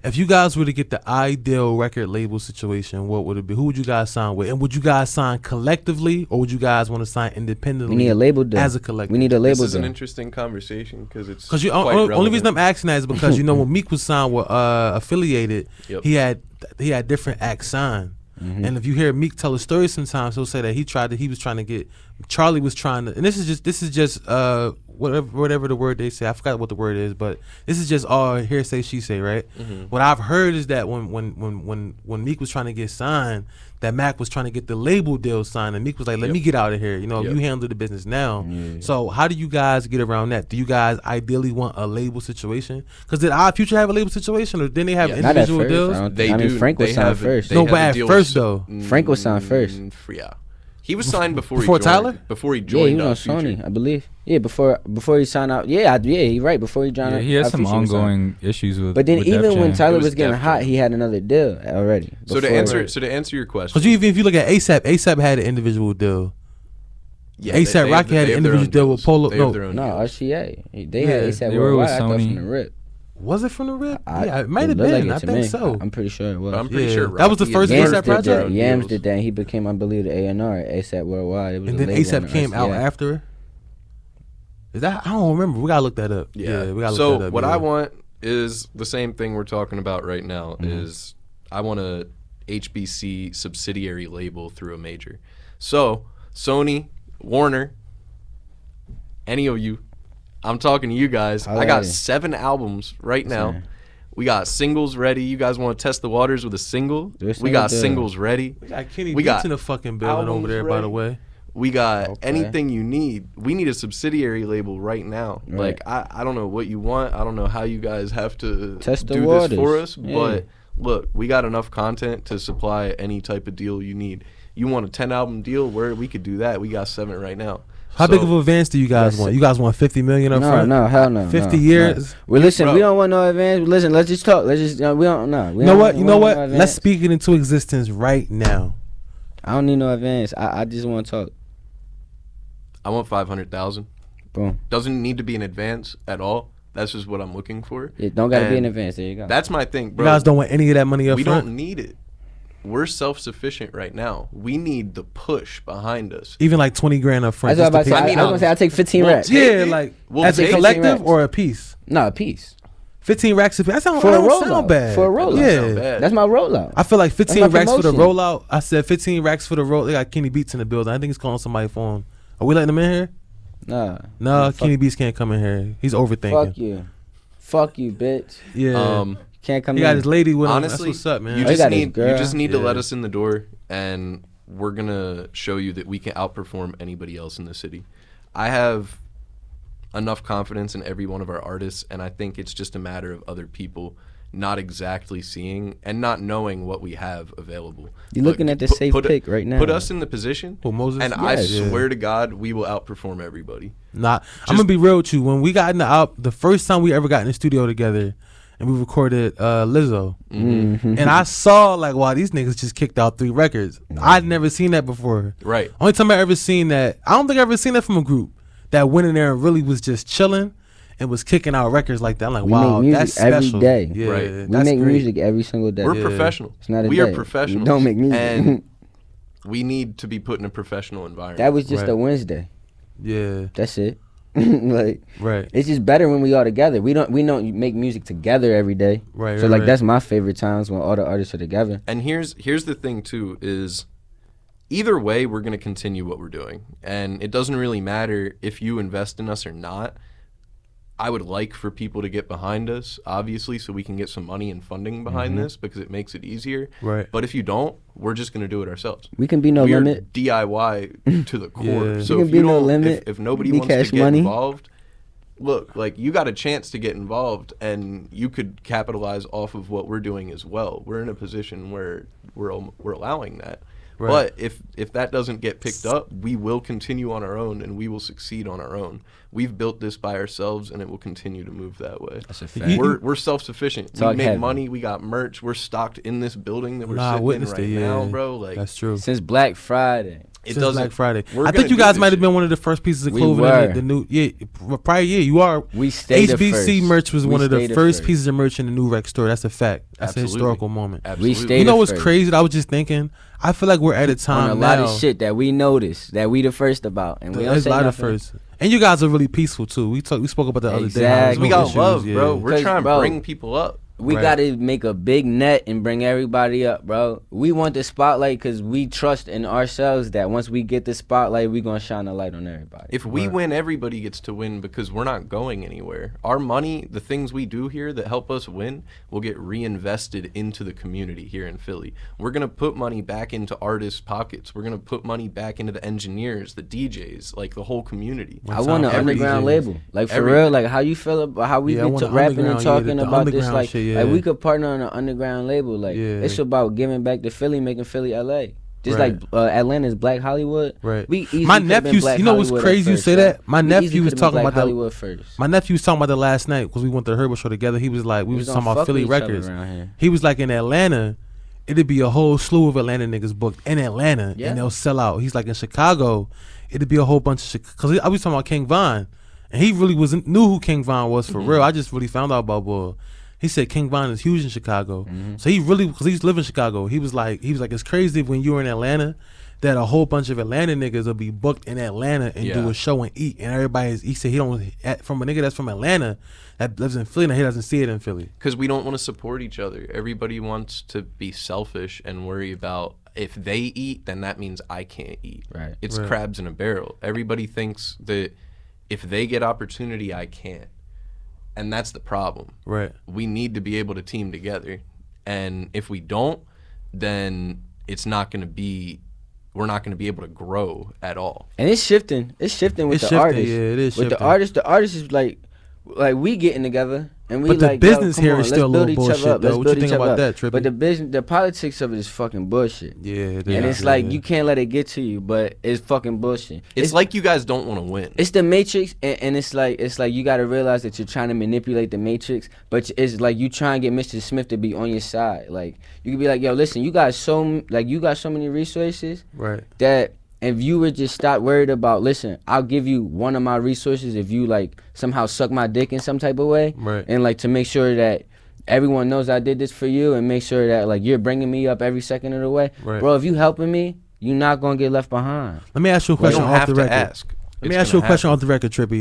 If you guys were to get the ideal record label situation, what would it be? Who would you guys sign with? And would you guys sign collectively, or would you guys want to sign independently? We need a label deal. As a collective. We need a label deal. This is an interesting conversation because it's Because only only reason I'm asking that is because when Meek was signed with Affiliated, he had different acts signed. Mm-hmm. And if you hear Meek tell a story sometimes, he'll say that he was trying to get Charlie was trying to, and this is just whatever the word they say, I forgot what the word is, but this is just all hearsay she say, right? Mm-hmm. What I've heard is that when Meek was trying to get signed, that Mac was trying to get the label deal signed, and Meek was like, let me get out of here, you handle the business now. So how do you guys get around that? Do you guys ideally want a label situation? Because did Odd Future have a label situation, or didn't they have individual deals? I mean, Frank was signed first. No, but at first though, Frank was signed first. Yeah. He was signed before Tyler? Before he joined. Yeah, he was on Sony, I believe. Yeah, before he signed out. Yeah, you're right. Before he joined out. He had some ongoing issues with. But then with even when Tyler was getting Def hot, Jam. he had another deal already. So to answer your question, because if you look at ASAP had an individual deal. Yeah, ASAP Rocky had an individual deal with Polo. No, RCA. They had ASAP they were with Worldwide. I thought Sony. from the rip. Was it from the rip? Yeah, it might have looked been. like I it to think me. so. I'm pretty sure it was. But I'm pretty sure that was the first Yams ASAP did project. that. Yams did that. And he became, I believe, the A&R ASAP Worldwide. It was And a then label ASAP under came out RCA. after. Is that? I don't remember. We gotta look that up. Yeah, we gotta so look that up. what I want is the same thing we're talking about right now. Is I want a HBC subsidiary label through a major. So Sony, Warner, any of you, I'm talking to you guys. I got 7 albums right now. We got singles ready. You guys want to test the waters with a single? We got singles ready. We got Kenny Beats in the fucking building over there, by the way. We got anything you need. We need a subsidiary label right now. Like, I don't know what you want. I don't know how you guys have to test do this for us. But look, we got enough content to supply any type of deal you need. You want a 10-album deal? Where we could do that. We got 7 right now. How big of an advance do you guys want? You guys want $50 million up front? No, hell no. 50 years? No. Well, listen, we don't want no advance. Listen, let's just talk. Let's just, we don't know. You know what? Let's speak it into existence right now. I don't need no advance. I just want to talk. I want 500,000. Boom. Doesn't need to be an advance at all. That's just what I'm looking for. It don't got to be an advance. There you go. That's my thing, bro. You guys don't want any of that money up front? We don't need it. We're self-sufficient right now. We need the push behind us. Even like 20 grand up front. That's what I was about to say. I was going to say, I'll take 15 racks. Yeah, like as a collective or a piece? No, a piece. 15 racks. That sound bad. For a rollout. Yeah. That's my rollout. I feel like 15 racks for the rollout. I said 15 racks for the roll. They got Kenny Beats in the building. I think he's calling somebody phone. Are we letting him in here? Nah. No, Kenny Beats can't come in here. He's overthinking. Fuck you, bitch. Yeah. Can't come in. He got his lady with him. Honestly, that's what's up, man. You just need to let us in the door, and we're going to show you that we can outperform anybody else in the city. I have enough confidence in every one of our artists, and I think it's just a matter of other people not exactly seeing and not knowing what we have available. You're looking at the safe pick right now. Put us in the position, Moses, and I swear to God, we will outperform everybody. I'm going to be real with you. When we got in the first time we ever got in the studio together, and we recorded Lizzo. Mm-hmm. And I saw, like, wow, these niggas just kicked out 3 records. I'd never seen that before. Right. Only time I ever seen that, I don't think I ever seen that from a group that went in there and really was just chilling and was kicking out records like that. I'm like, wow, that's special. Every day. Yeah, right. We make music every single day. We're professional. It's not a we day. are professionals. We don't make music. And we need to be put in a professional environment. That was just a Wednesday. Yeah. That's it. Like, right. It's just better when we all together. We don't make music together every day. Right. So that's my favorite times when all the artists are together. And here's the thing too is either way we're going to continue what we're doing. And it doesn't really matter if you invest in us or not. I would like for people to get behind us, obviously, so we can get some money and funding behind this because it makes it easier. Right. But if you don't, we're just going to do it ourselves. We can be no limit. DIY to the core. So if you don't, if nobody wants to get involved, look, like, you got a chance to get involved and you could capitalize off of what we're doing as well. We're in a position where we're allowing that. Right. But if that doesn't get picked up, we will continue on our own and we will succeed on our own. We've built this by ourselves and it will continue to move that way. That's a fact. We're self-sufficient. We make money. We got merch. We're stocked in this building that we're sitting in right now, bro. Like, that's true. Since Black Friday. since Black Friday. We're I think you guys might have been one of the first pieces of clothing in the new prior year. You are. We stayed HBC merch was one of the first pieces of merch in the new rec store. That's a fact. That's a historical moment. Absolutely. We stayed. You know what's crazy? I was just thinking. I feel like we're at a time on a lot of shit that we noticed that we the first about, and we don't say nothing. First. And you guys are really peaceful too. We spoke about the other day. We got love, bro. We're trying to bring people up. We gotta make a big net and bring everybody up, bro. We want the spotlight because we trust in ourselves that once we get the spotlight, we gonna shine a light on everybody. If we win, everybody gets to win because we're not going anywhere. Our money, the things we do here that help us win, will get reinvested into the community here in Philly. We're gonna put money back into artists' pockets. We're gonna put money back into the engineers, the DJs, like the whole community. I want an underground label, like for real. Like how you feel about how we get to rapping and talking about this, like. Shit, like we could partner on an underground label. Like it's about giving back to Philly, making Philly LA. Just like Atlanta's Black Hollywood. Right. We easily my nephew, you know what's crazy? You say that. My nephew was talking about Hollywood first. My nephew was talking about that last night because we went to the Herbal Show together. He was like, we was talking about Philly records. He was like, in Atlanta, it'd be a whole slew of Atlanta niggas booked in Atlanta, and they'll sell out. He's like, in Chicago, it'd be a whole bunch of because I was talking about King Von, and he really knew who King Von was for real. I just really found out about Bull. He said King Von is huge in Chicago. So he really, because he used to live in Chicago, he was like, it's crazy when you were in Atlanta that a whole bunch of Atlanta niggas will be booked in Atlanta and do a show and eat. And he said he don't, from a nigga that's from Atlanta that lives in Philly, and he doesn't see it in Philly. Because we don't want to support each other. Everybody wants to be selfish and worry about if they eat, then that means I can't eat. Right. It's crabs in a barrel. Everybody thinks that if they get opportunity, I can't. And that's the problem. Right. We need to be able to team together. And if we don't, then it's not going to be, we're not going to be able to grow at all. And it's shifting. It's shifting with the artists. Yeah, it is with shifting. The artists is like we getting together. And we but the like, business here is let's still a little build each bullshit, other up. though. What you think about that, Trippy? But the politics of it is fucking bullshit. Yeah, it and is. it's like you can't let it get to you, but it's fucking bullshit. It's like you guys don't want to win. It's the Matrix, and it's like you got to realize that you're trying to manipulate the Matrix, but it's like you try and get Mr. Smith to be on your side. Like you could be like, yo, listen, you got so many resources, right? That if you would just stop worried about, listen, I'll give you one of my resources if you like somehow suck my dick in some type of way, right? And like to make sure that everyone knows I did this for you, and make sure that like you're bringing me up every second of the way, right? Bro, if you helping me, you're not gonna get left behind. Let me ask you a question off the record. Let me ask you a question off the record, Trippy.